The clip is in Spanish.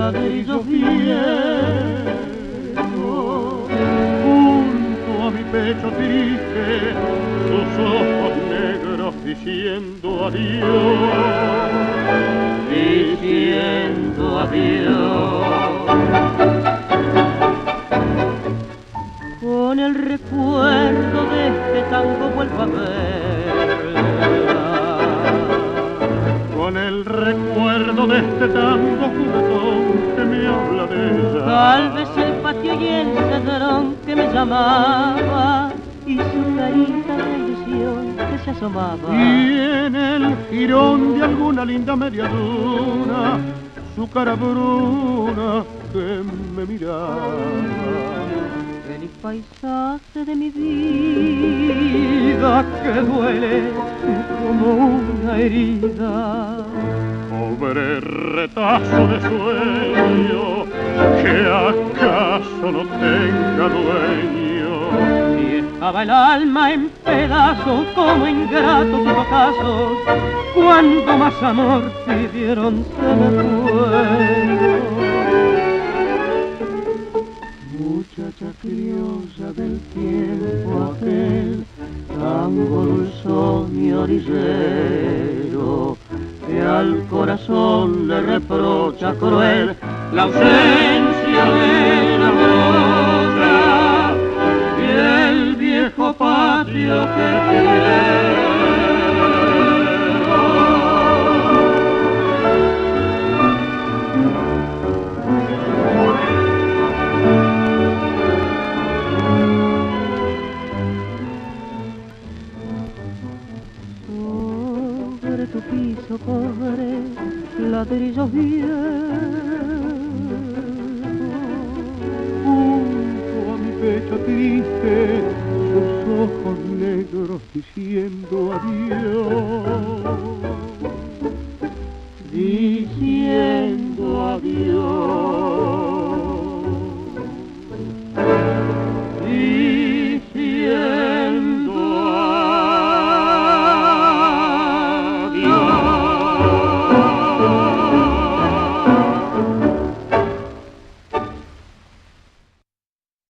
ladrillo viejo, junto a mi pecho triste, sus ojos negros diciendo adiós, diciendo adiós. Con el recuerdo de este tango vuelvo a verla, con el recuerdo de este tango juguetón que me habla de ella. Tal vez el patio y el cedrón que me llamaba y su carita de ilusión que se asomaba. Y en el jirón de alguna linda media luna, su cara bruna que me miraba. El paisaje de mi vida que duele como una herida. Pobre retazo de sueño que acaso no tenga dueño. Y estaba el alma en pedazos como ingratos ocazos, cuando más amor pidieron se me fue. Muchacha criolla del tiempo aquel, tango dulzón y orillero, que al corazón le reprocha cruel la ausencia de la brocha y el viejo patio que quiero. Tu piso pobre, ladrillos viejos, junto a mi pecho triste, sus ojos negros diciendo adiós, diciendo adiós.